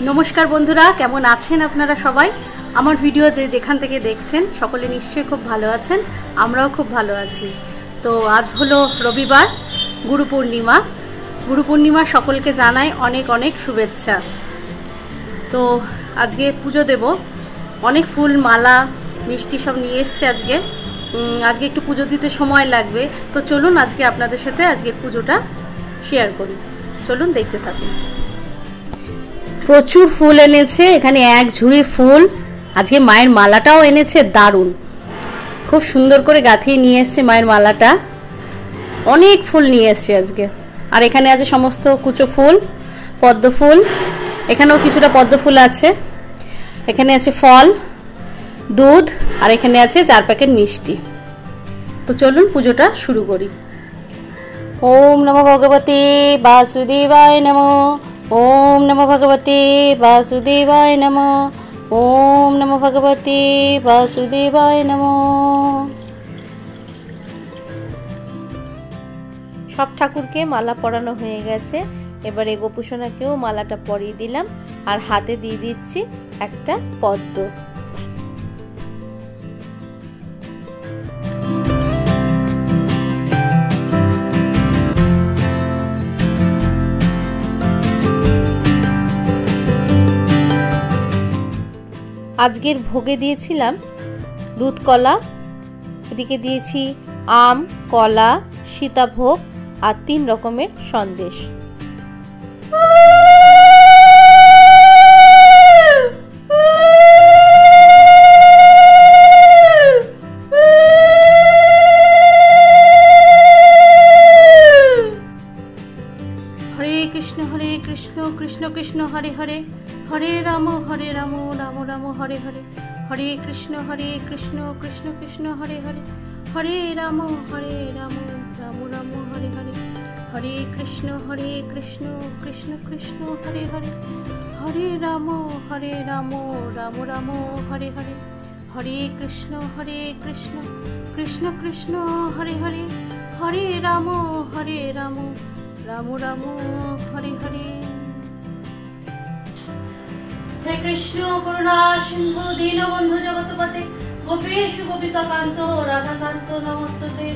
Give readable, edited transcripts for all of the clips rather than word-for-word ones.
নমস্কার বন্ধুরা, কেমন আছেন আপনারা সবাই? আমার ভিডিও যেখান থেকে দেখছেন সকলে নিশ্চয়ই খুব ভালো আছেন। আমরাও খুব ভালো আছি। তো আজ হলো রবিবার, গুরু পূর্ণিমা। গুরু পূর্ণিমা সকলকে জানাই অনেক অনেক শুভেচ্ছা। তো আজকে পুজো দেব, অনেক ফুল, মালা, মিষ্টি সব নিয়ে এসছে। আজকে একটু পুজো দিতে সময় লাগবে। তো চলুন আজকে আপনাদের সাথে আজকের পুজোটা শেয়ার করি। চলুন দেখতে থাকুন। প্রচুর ফুল এনেছে, এখানে এক ঝুড়ি ফুল। আজকে মায়ের মালাটাও এনেছে, দারুণ, খুব সুন্দর করে গাঁথিয়ে নিয়ে এসছে মায়ের মালাটা। অনেক ফুল নিয়ে এসছে আজকে। আর এখানে আছে সমস্ত কুচো ফুল, পদ্ম ফুল, এখানেও কিছুটা পদ্ম ফুল আছে। এখানে আছে ফল, দুধ, আর এখানে আছে 4 প্যাকেট মিষ্টি। তো চলুন পুজোটা শুরু করি। ওম নমো ভগবতে বাসুদেবায় নমো। ওম নমো ভগবতে বাসুদেবায় নমো। ওম নমো ভগবতে বাসুদেবায় নমো। সব ঠাকুরকে মালা পরানো হয়ে গেছে। এবারে গোপুসোনাকেও মালাটা পরিয়ে দিলাম, আর হাতে দিয়ে দিচ্ছি একটা পদ্ম। আজকের ভোগে দিয়েছিলাম দুধ কলা, এদিকে দিয়েছি আম, কলা, সীতাভোগ আর 3 রকমের সন্দেশ। হরে কৃষ্ণ কৃষ্ণ কৃষ্ণ হরে হরে, হরে রাম রাম রাম হরে হরে, হরে কৃষ্ণ কৃষ্ণ কৃষ্ণ হরে হরে, হরে রাম রাম রাম হরে হরে, হরে কৃষ্ণ কৃষ্ণ কৃষ্ণ হরে হরে, হরে রাম রাম রাম হরে হরে, হরে কৃষ্ণ কৃষ্ণ কৃষ্ণ হরে হরে, হরে রাম রাম রাম হরে হরে। হে কৃষ্ণ করুণা সিন্ধু দীনবন্ধু জগৎপতে, গোপেশ গোপিকা কান্ত রাধাকান্ত নমস্তুতে।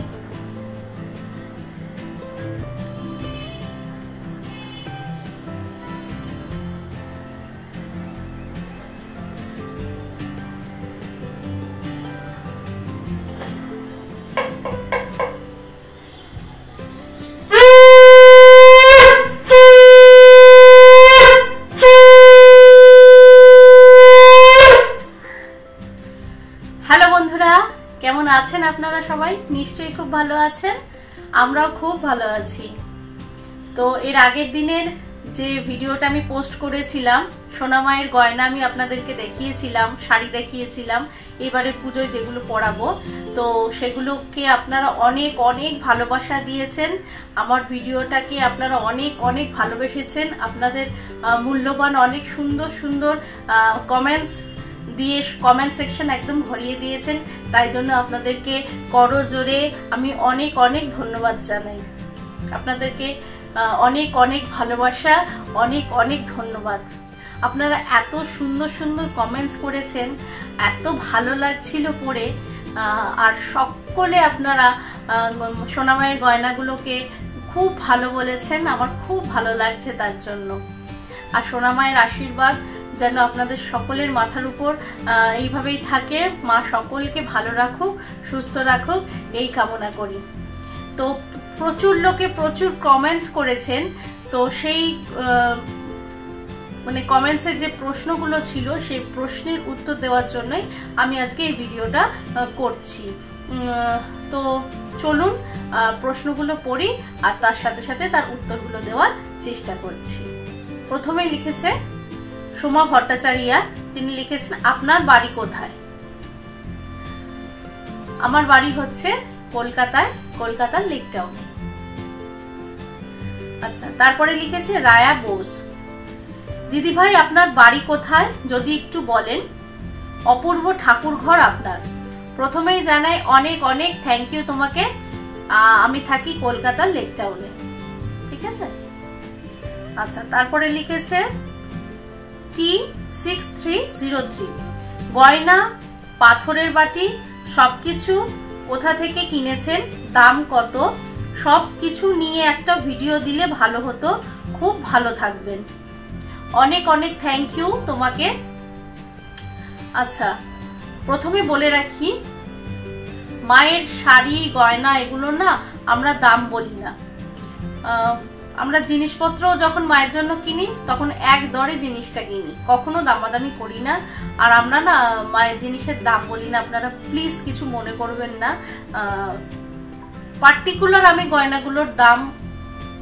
কেমন আছেন আপনারা সবাই? নিশ্চয়ই খুব ভালো আছেন, আমরাও খুব ভালো আছি। তো এর আগের দিনের যে ভিডিওটা আমি পোস্ট করেছিলাম, সোনা মায়ের গয়না আমি আপনাদেরকে দেখিয়েছিলাম, শাড়ি দেখিয়েছিলাম, এবারে পুজোয় যেগুলো পরাবো, তো সেগুলোকে আপনারা অনেক অনেক ভালোবাসা দিয়েছেন। আমার ভিডিওটাকে আপনারা অনেক অনেক ভালোবেসেছেন। আপনাদের মূল্যবান অনেক সুন্দর সুন্দর কমেন্টস দিয়ে কমেন্ট সেকশন একদম ভরিয়ে দিয়েছেন। তাই জন্য আপনাদেরকে করজোরে আমি অনেক অনেক ধন্যবাদ জানাই। আপনাদেরকে অনেক অনেক ভালোবাসা, অনেক অনেক ধন্যবাদ। আপনারা এত সুন্দর সুন্দর কমেন্টস করেছেন, এত ভালো লাগছিল পড়ে। আর সকলে আপনারা সোনা মায়ের গয়নাগুলোকে খুব ভালো বলেছেন, আমার খুব ভালো লাগছে তার জন্য। আর সোনা মায়ের আশীর্বাদ যেন আপনাদের সকলের মাথার উপর এইভাবেই থাকে। মা সকলকে ভালো রাখুক, সুস্থ রাখুক, এই কামনা করি। তো প্রচুর লোকে প্রচুর কমেন্টস করেছেন। তো সেই মানে কমেন্টসের যে প্রশ্নগুলো ছিল, সেই প্রশ্নের উত্তর দেওয়ার জন্যই আমি আজকে এই ভিডিওটা করছি। তো চলুন প্রশ্নগুলো পড়ি, আর তার সাথে সাথে তার উত্তরগুলো দেওয়ার চেষ্টা করছি। প্রথমে লিখেছে সোমা ভট্টাচারিয়া, তিনি লিখেছেন আপনার বাড়ি কোথায়? আমার বাড়ি হচ্ছে কলকাতায়, কলকাতার লেক টাউনে। আচ্ছা, তারপরে লিখেছে রায়া বোস, দিদি ভাই আপনার বাড়ি কোথায় যদি একটু বলেন? অপূর্ব ঠাকুর ঘর আপনার। প্রথমেই জানাই অনেক অনেক থ্যাংক ইউ তোমাকে। আমি থাকি কলকাতার লেক টাউনে, ঠিক আছে। আচ্ছা, তারপরে লিখেছে AT6303। গয়না, পাথরের বাটি সবকিছু কোথা থেকে কিনেছেন, দাম কত, সবকিছু নিয়ে একটা ভিডিও দিলে ভালো হতো। খুব ভালো থাকবেন। অনেক অনেক থ্যাংক ইউ তোমাকে। আচ্ছা, প্রথমে বলে রাখি, মায়ের শাড়ি গয়না এগুলো না আমরা দাম বলি না। আমরা জিনিসপত্র যখন মায়ের জন্য কিনি তখন এক দরে জিনিসটা কিনি, কখনো দামাদামি করি না। আর আমরা না মায়ের জিনিসের দাম বলি না, আপনারা প্লিজ কিছু মনে করবেন না। পার্টিকুলার আমি গয়নাগুলোর দাম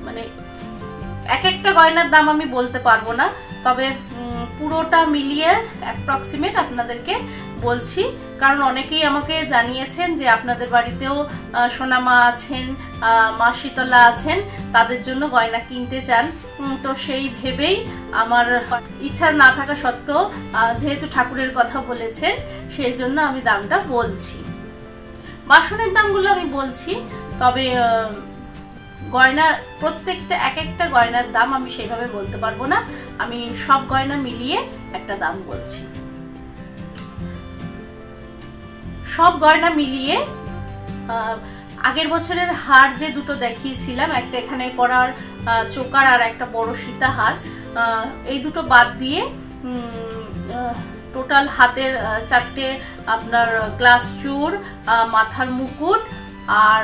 মানে এক একটা গয়নার দাম আমি বলতে পারবো না, তবে পুরোটা মিলিয়ে অ্যাপ্রক্সিমেট আপনাদেরকে বলছি। কারণ অনেকেই আমাকে জানিয়েছেন যে আপনাদের বাড়িতেও সোনামা আছেন, মা শীতলা আছেন, তাদের জন্য গয়না কিনতে চান। তো সেই ভেবেই আমার ইচ্ছা না থাকা সত্ত্বেও যেহেতু ঠাকুরের কথা বলেছেন সেই জন্য আমি দামটা বলছি। বাসনের দামগুলো আমি বলছি, তবে গয়না প্রত্যেকটা এক একটা গয়নার দাম আমি সেইভাবে বলতে পারবো না। আমি সব গয়না মিলিয়ে একটা দাম বলছি। সব গয়না মিলিয়ে আগের বছরের হার যে দুটো দেখিয়েছিলাম, একটা এখানে পরার চোকার আর একটা বড় সীতাহার, এই দুটো বাদ দিয়ে টোটাল হাতের চারটে আপনার গ্লাস চূড়, মাথার মুকুট আর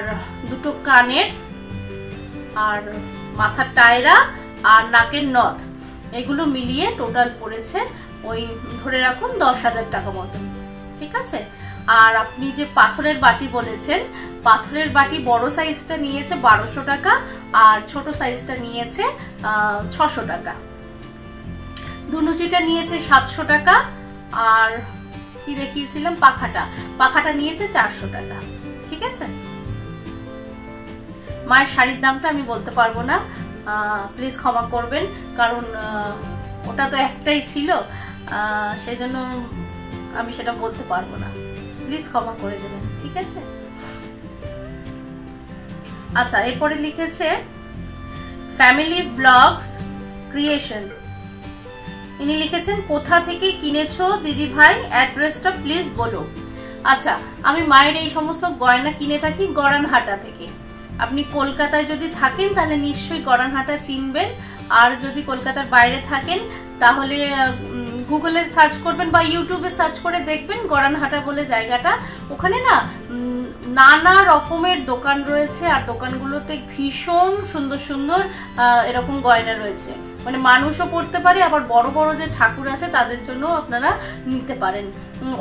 দুটো কানের আর মাথার টায়রা আর নাকের নথ, এগুলো মিলিয়ে টোটাল পড়েছে ওই ধরে রাখুন 10,000 টাকা মতন। ঠিক আছে। আর আপনি যে পাথরের বাটি বলেছেন, পাথরের বাটি বড় সাইজটা নিয়েছে 1200 টাকা আর ছোট সাইজটা নিয়েছে 600 টাকা। ধুনুচিটা নিয়েছে 700 টাকা আর কি দেখিয়েছিলাম পাখাটা নিয়েছে 400 টাকা। ঠিক আছে। মায়ের শাড়ির দামটা আমি বলতে পারবো না, প্লিজ ক্ষমা করবেন, কারণ ওটা তো একটাই ছিল, সেই জন্য আমি সেটা বলতে পারবো না, প্লিজ ক্ষমা করে দেবেন। ঠিক আছে। আচ্ছা, এরপরে লিখেছে ফ্যামিলি ব্লগস ক্রিয়েশন। ইনি লিখেছেন কোথা থেকে কিনেছো দিদি ভাই, অ্যাড্রেসটা প্লিজ বলো। আচ্ছা, আমি মায়ের এই সমস্ত গয়না কিনে থাকি গড়ানহাটা থেকে। আপনি কলকাতায় যদি থাকেন তাহলে নিশ্চয়ই গড়ানহাটা চিনবেন, আর যদি কলকাতার বাইরে থাকেন তাহলে গুগলে সার্চ করবেন বা ইউটিউবে সার্চ করে দেখবেন গড়ানহাটা বলে জায়গাটা। ওখানে না নানা রকমের দোকান রয়েছে আর দোকানগুলোতে ভীষণ সুন্দর সুন্দর এরকম গয়না রয়েছে, মানে মানুষও পড়তে পারে, আবার বড় বড় যে ঠাকুর আছে তাদের জন্য আপনারা নিতে পারেন।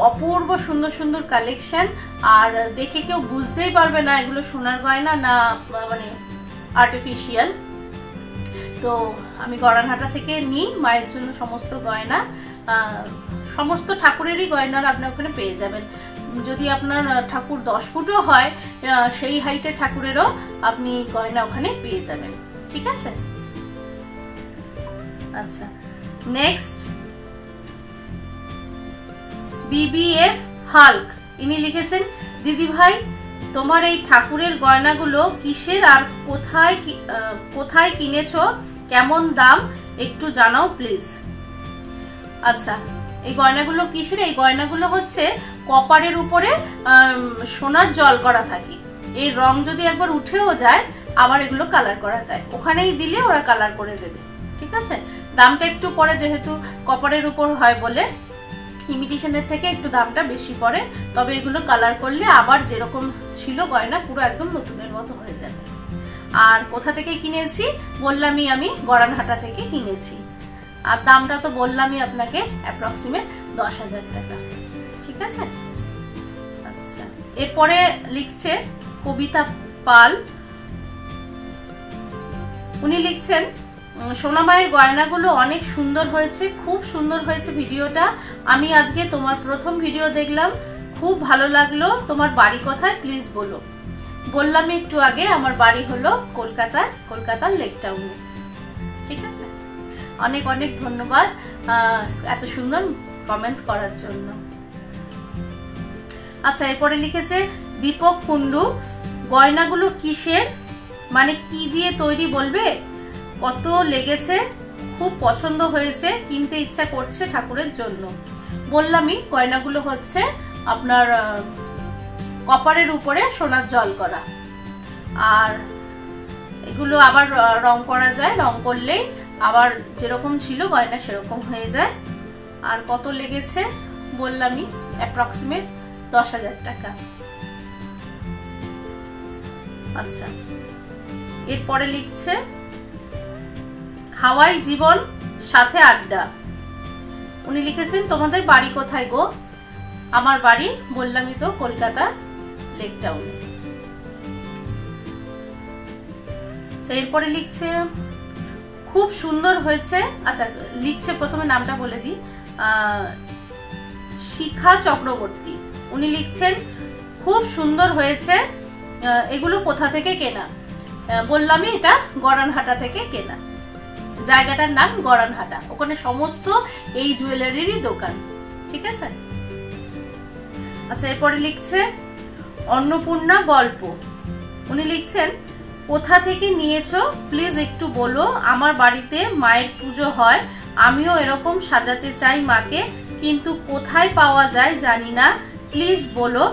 অপূর্ব সুন্দর সুন্দর কালেকশন, আর দেখে কেউ বুঝতেই পারবে না এগুলো সোনার গয়না না মানে আর্টিফিশিয়াল। তো আমি গড়ানহাটা থেকে নিই মায়ের জন্য সমস্ত গয়না, সমস্ত ঠাকুরেরই গয়নার আপনি ওখানে পেয়ে যাবেন। যদি আপনার ঠাকুর 10 ফুটও হয় সেই হাইটে ঠাকুরেরও আপনি গয়না ওখানে পেয়ে যাবেন। ঠিক আছে। আচ্ছা, নেক্সট বিবিএফ হাল্ক, ইনি লিখেছেন দিদি ভাই তোমার এই ঠাকুরের গয়নাগুলো কিসের আর কোথায় কিনেছো, কেমন দাম একটু জানাও প্লিজ। আচ্ছা, এই গয়নাগুলো কিসের? এই গয়নাগুলো হচ্ছে কপারের উপরে সোনার জল করা থাকে। এই রং যদি একবার উঠেও যায় আবার এগুলো কালার করা যায়, ওখানেই দিলে ওরা কালার করে দেবে। ঠিক আছে। দামটা একটু পরে, যেহেতু কপারের উপর হয় বলে ইমিটেশনের থেকে একটু দামটা বেশি পড়ে, তবে এগুলো কালার করলে আবার যেরকম ছিল গয়না পুরো একদম নতুনের মতো হয়ে যাবে। আর কোথা থেকে কিনেছি বললামই, আমি গড়ানহাটা থেকে কিনেছি, আর দামটা তো বললামই আপনাকে অ্যাপ্রক্সিমেট 10,000 টাকা। ঠিক আছে। আচ্ছা, এরপরে লিখছে কবিতা পাল, উনি লিখছেন সোনামায়ের গয়নাগুলো অনেক সুন্দর হয়েছে, খুব সুন্দর হয়েছে ভিডিওটা। আমি আজকে তোমার প্রথম ভিডিও দেখলাম, খুব ভালো লাগলো। তোমার বাড়ি কোথায় প্লিজ বলো। বললাম একটু আগে আমার বাড়ি হলো কলকাতার লেক টাউনে। ঠিক আছে। অনেক অনেক ধন্যবাদ এত সুন্দর কমেন্টস করার জন্য। আচ্ছা, এরপরে লিখেছে দীপক কুন্ডু, গয়নাগুলো কিসের, মানে কি দিয়ে তৈরি বলবে, কত লেগেছে, খুব পছন্দ হয়েছে, কিনতে ইচ্ছা করছে ঠাকুরের জন্য। বললামই গয়নাগুলো হচ্ছে আপনার কপারের উপরে সোনার জল করা, আর এগুলো আবার রং করা যায়, রং করলেই আবার যেরকম ছিল গয়না সেরকম হয়ে যায়। আর কত লেগেছে বললামই, অ্যাপ্রক্সিমেট 10,000 টাকা। আচ্ছা, এরপরে লিখছে খাওয়াই জীবন সাথে আড্ডা। উনি লিখেছেন তোমাদের বাড়ি কোথায় গো? আমার বাড়ি বললামই তো, কলকাতা লেক টাউনে। এরপরে লিখছে খুব সুন্দর হয়েছে। আচ্ছা, লিখছে প্রথমে নামটা বলে দিই, শিখা চক্রবর্তী। উনি লিখছেন খুব সুন্দর হয়েছে, এগুলো কোথা থেকে কেনা? বললামই এটা গড়ানহাটা থেকে কেনা, জায়গাটার নাম গড়ানহাটা, ওখানে সমস্ত এই জুয়েলারিরই দোকান। ঠিক আছে। আচ্ছা, এরপরে লিখছে অন্নপূর্ণা গল্প। উনি লিখছেন কোথা থেকে নিয়েছো প্লিজ একটু বলো, আমার বাড়িতে মায়ের পুজো হয়, আমিও এরকম সাজাতে চাই মাকে, কিন্তু কোথায় পাওয়া যায় জানি না, প্লিজ বলো।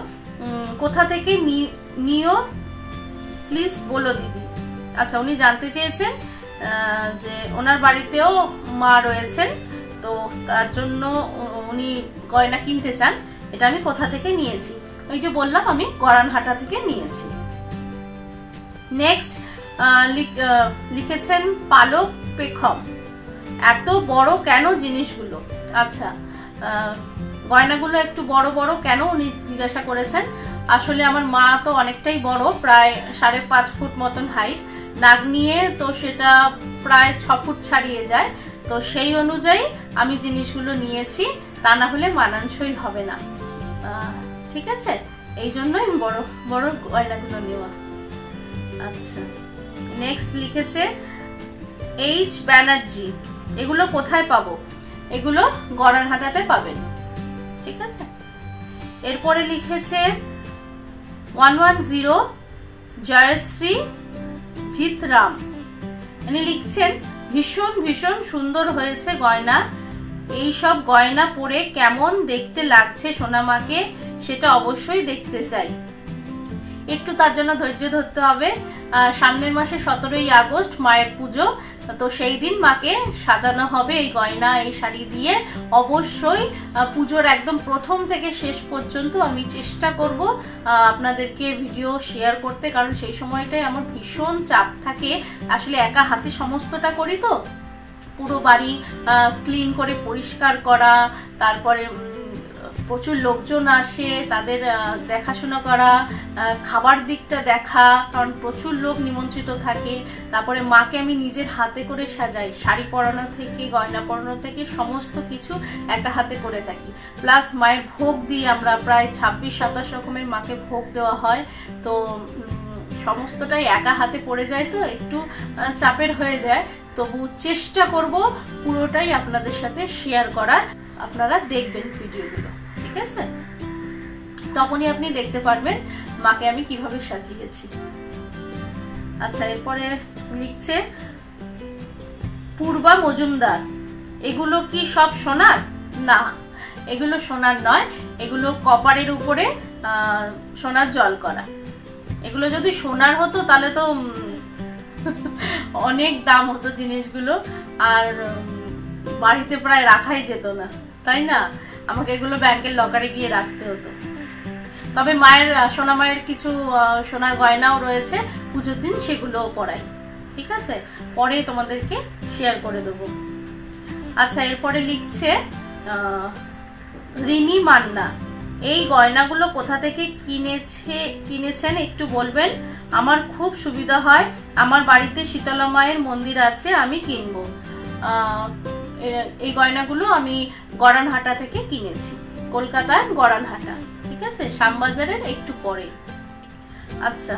কোথা থেকে নিও প্লিজ বলো দিদি। আচ্ছা, উনি জানতে চেয়েছেন যে ওনার বাড়িতেও মা রয়েছেন, তো তার জন্য উনি গয়না কিনতে চান। এটা আমি কোথা থেকে নিয়েছি, ওই যে বললাম আমি গড়ানহাটা থেকে নিয়েছি। নেক্সট লিখেছেন পালক পেখম, এত বড় কেন জিনিসগুলো? আচ্ছা, গয়নাগুলো একটু বড় বড় কেন উনি জিজ্ঞাসা করেছেন। আসলে আমার মা তো অনেকটাই বড়, প্রায় 5.5 ফুট মতন হাইট, নাগ নিয়ে তো সেটা প্রায় 6 ফুট ছাড়িয়ে যায়, তো সেই অনুযায়ী আমি জিনিসগুলো নিয়েছি, তা না হলে মানানসই হবে না। ঠিক আছে, এই জন্যই বড় বড় গয়নাগুলো নেওয়া। আচ্ছা, নেক্সট লিখেছে এইচ ব্যানার্জি, এগুলো কোথায় পাবো? এগুলো গড়ানহাটাতে পাবেন। ঠিক আছে। এরপরে লিখেছে 110 জয়শ্রী জিতরাম। ইনি লিখছেন ভীষণ ভীষণ সুন্দর হয়েছে গয়না, এই সব গয়না পরে কেমন দেখতে লাগছে সোনামাকে সেটা অবশ্যই দেখতে চাই। একটু তার জন্য ধৈর্য ধরতে হবে। সামনের মাসে 17ই আগস্ট মায়ের পুজো, তো সেই দিন মাকে সাজানো হবে এই গয়না এই শাড়ি দিয়ে। অবশ্যই পুজোর একদম প্রথম থেকে শেষ পর্যন্ত আমি চেষ্টা করব আপনাদেরকে ভিডিও শেয়ার করতে, কারণ সেই সময়টাই আমার ভীষণ চাপ থাকে। আসলে একা হাতে সমস্তটা করি, তো পুরো বাড়ি ক্লিন করে পরিষ্কার করা, তারপরে প্রচুর লোকজন আসে, তাদের দেখাশোনা করা, খাবার দিকটা দেখা, কারণ প্রচুর লোক নিমন্ত্রিত থাকে। তারপরে মাকে আমি নিজের হাতে করে সাজাই, শাড়ি পরানো থেকে গয়না পরানো থেকে সমস্ত কিছু একা হাতে করে থাকি। প্লাস মায়ের ভোগ দিই আমরা, প্রায় 26-27 রকমের মাকে ভোগ দেওয়া হয়, তো সমস্তটাই একা হাতে পড়ে যায়, তো একটু চাপের হয়ে যায়। তবু চেষ্টা করব পুরোটাই আপনাদের সাথে শেয়ার করার, আপনারা দেখবেন ভিডিওগুলো। ঠিক আছে, তখনই আপনি দেখতে পারবেন মাকে আমি কিভাবে সাজিয়েছি। আচ্ছা, এরপরে লিখছে পূর্বা মজুমদার, এগুলো কি সব সোনার? না, এগুলো সোনার নয়, এগুলো কপারের উপরে সোনার জল করা। এগুলো যদি সোনার হতো তাহলে তো অনেক দাম হতো জিনিসগুলো, আর বাড়িতে প্রায় রাখাই যেত না, তাই না? আমাকে এগুলো ব্যাংকের লকারে গিয়ে রাখতে হতো। তবে মায়ের সোনা মায়ের কিছু সোনার গয়নাও রয়েছে, পুজোর দিন সেগুলোও পরাই। ঠিক আছে, পরে তোমাদেরকে শেয়ার করে দেবো। আচ্ছা, এরপরে লিখছে রিনি মান্না, এই গয়নাগুলো কোথা থেকে কিনেছেন একটু বলবেন, আমার খুব সুবিধা হয়, আমার বাড়িতে শীতলা মায়ের মন্দির আছে, আমি কিনবো। এই গয়নাগুলো আমি গড়ানহাটা থেকে কিনেছি, কলকাতার গড়ানহাটা। ঠিক আছে, শ্যামবাজারের একটু পরে। আচ্ছা,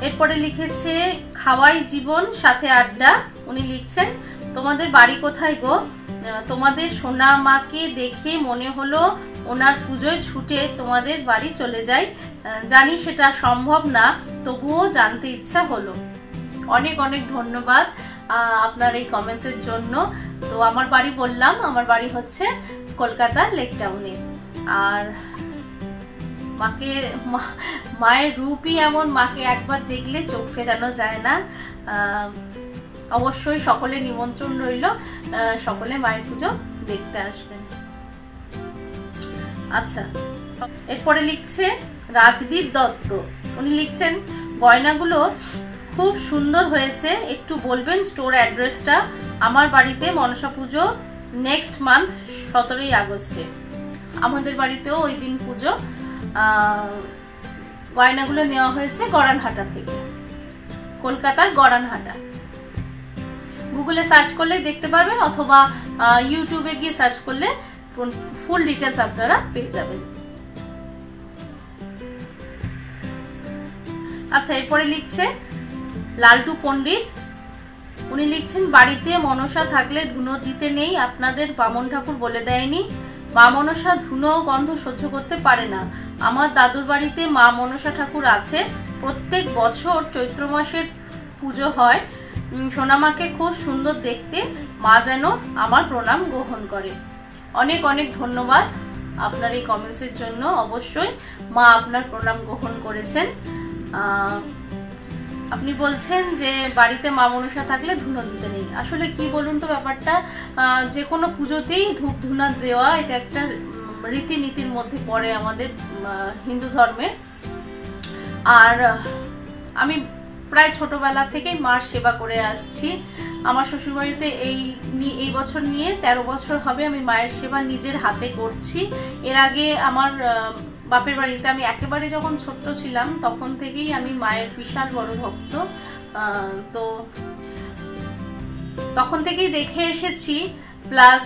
এরপরে লিখেছে খাওয়াই জীবন সাথে আড্ডা। উনি লিখছেন তোমাদের বাড়ি কোথায় গো? তোমাদের সোনা মাকে দেখে মনে হলো ওনার পুজোয় ছুটে তোমাদের বাড়ি চলে যাই, জানি সেটা সম্ভব না, তবুও জানতে ইচ্ছা হলো। অনেক অনেক ধন্যবাদ আপনার এই কমেন্টসের জন্য। তো আমার বাড়ি বললাম, আমার বাড়ি হচ্ছে কলকাতার লেক টাউনে। আর মায়ের রূপই এমন, মাকে একবার দেখলে চোখ ফেরানো যায় না। অবশ্যই সকলে নিমন্ত্রণ রইল, সকলে মায়ের পুজো দেখতে আসবেন। আচ্ছা, এরপরে লিখছে রাজদীপ দত্ত। উনি লিখছেন গয়নাগুলো খুব সুন্দর হয়েছে, একটু বলবেন স্টোর অ্যাড্রেসটা? আমার বাড়িতে মনসা পুজো নেক্সট মান্থ 17ই আগস্টে। আমাদের বাড়িতেও ওই দিন পুজো। গয়নাগুলো নেওয়া হয়েছে গড়ানহাটা থেকে, কলকাতার গড়ানহাটা। গুগলে সার্চ করলে দেখতে পারবেন, অথবা ইউটিউবে গিয়ে সার্চ করলে ফুল ডিটেলস আপনারা পেয়ে যাবেন। আচ্ছা, এরপরে লিখছে লালটু পণ্ডিত। উনি লিখছেন বাড়িতে মনসা থাকলে ধুনো দিতে নেই, আপনাদের বামন ঠাকুর বলে দেয়নি? মা মনসা ধুনো গন্ধ সহ্য করতে পারে না। আমার দাদুর বাড়িতে মা মনসা ঠাকুর আছে, প্রত্যেক বছর চৈত্র মাসের পুজো হয়। সোনামাকে খুব সুন্দর দেখতে, মা যেন আমার প্রণাম গ্রহণ করে। অনেক অনেক ধন্যবাদ আপনার এই কমেন্টসের জন্য। অবশ্যই মা আপনার প্রণাম গ্রহণ করেছেন। আপনি বলছেন যে বাড়িতে মা মনসা থাকলে ধুনো দিতে নেই। আসলে কি বলুন তো ব্যাপারটা, যে কোনো পুজোতেই ধূপ ধুনা দেওয়া এটা একটা রীতিনীতির মধ্যে পড়ে আমাদের হিন্দু ধর্মে। আর আমি প্রায় ছোটবেলা থেকেই মার সেবা করে আসছি। আমার শ্বশুরবাড়িতে এই বছর নিয়ে 13 বছর হবে আমি মায়ের সেবা নিজের হাতে করছি। এর আগে আমার বাপের বাড়িতে আমি একেবারে যখন ছোট্ট ছিলাম তখন থেকেই আমি মায়ের বিশাল বড় ভক্ত। তো তখন থেকেই দেখে এসেছি। প্লাস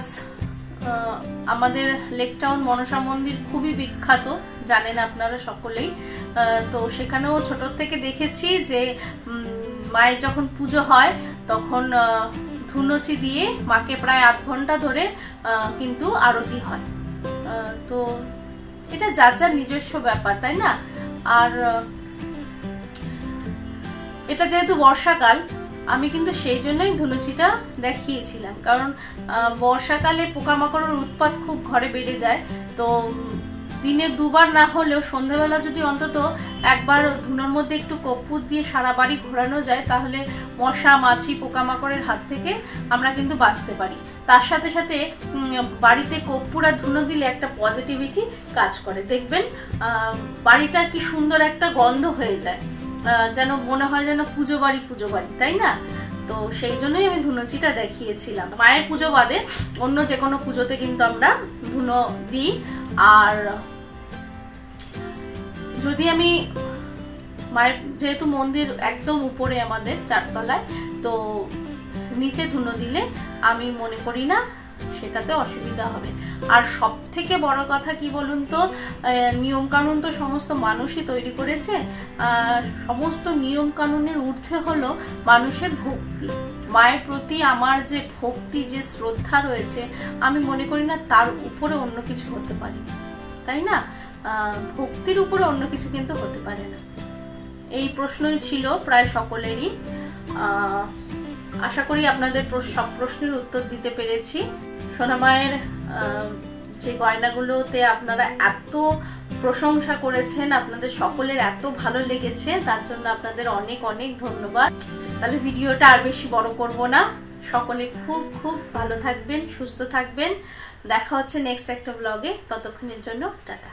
আমাদের লেক টাউন মনসা মন্দির খুবই বিখ্যাত, জানেন আপনারা সকলেই। তো সেখানেও ছোট থেকে দেখেছি যে মায়ের যখন পুজো হয় তখন ধুনুচি দিয়ে মাকে প্রায় 8 ঘন্টা ধরে কিন্তু আরতি হয়। তো এটা যার যার নিজস্ব ব্যাপার, তাই না? আর এটা যেহেতু বর্ষাকাল, আমি কিন্তু সেই জন্যই ধুনুচিটা দেখিয়েছিলাম, কারণ বর্ষাকালে পোকামাকড়ের উৎপাত খুব ঘরে বেড়ে যায়। তো দিনে 2 বার না হলেও সন্ধ্যাবেলা যদি অন্তত একবার ধুনোর মধ্যে একটু কর্পূর দিয়ে সারা বাড়ি ঘোরানো যায়, তাহলে মশা মাছি পোকামাকড়ের হাত থেকে আমরা কিন্তু বাঁচতে পারি। তার সাথে সাথে বাড়িতে কর্পূর আর ধুনো দিলে একটা পজিটিভিটি কাজ করে। দেখবেন বাড়িটা কি সুন্দর একটা গন্ধ হয়ে যায়, যেন মনে হয় যেন পুজো বাড়ি, তাই না? তো সেই জন্যই আমি ধুনুচিটা দেখিয়েছিলাম। মায়ের পুজো বাদে অন্য যে কোনো পুজোতে কিন্তু আমরা ধুনো দিই। আর যদি আমি মায়ের, যেহেতু মন্দির একদম উপরে আমাদের 4 তলায়, তো নিচে ধুনো দিলে আমি মনে করি না সেটাতে অসুবিধা হবে। আর সব থেকে বড় কথা কি বলুন তো, নিয়ম কানুন তো সমস্ত মানুষই তৈরি করেছে। সমস্ত নিয়ম কানুনের ঊর্ধ্বে হলো মানুষের ভক্তি। মায়ের প্রতি আমার যে ভক্তি, যে শ্রদ্ধা রয়েছে, আমি মনে করি না তার উপরে অন্য কিছু হতে পারে, তাই না? ভক্তির উপরে অন্য কিছু কিন্তু হতে পারে না। এই প্রশ্নই ছিল প্রায় সকলেরই। আশা করি আপনাদের সব প্রশ্নের উত্তর দিতে পেরেছি। সোনামায়ের যে গয়নাগুলোতে আপনারা এত প্রশংসা করেছেন, আপনাদের সকলের এত ভালো লেগেছে, তার জন্য আপনাদের অনেক অনেক ধন্যবাদ। তাহলে ভিডিওটা আর বেশি বড় করব না। সকলে খুব খুব ভালো থাকবেন, সুস্থ থাকবেন। দেখা হচ্ছে নেক্সট একটা ব্লগে। ততক্ষণের জন্য টাটা।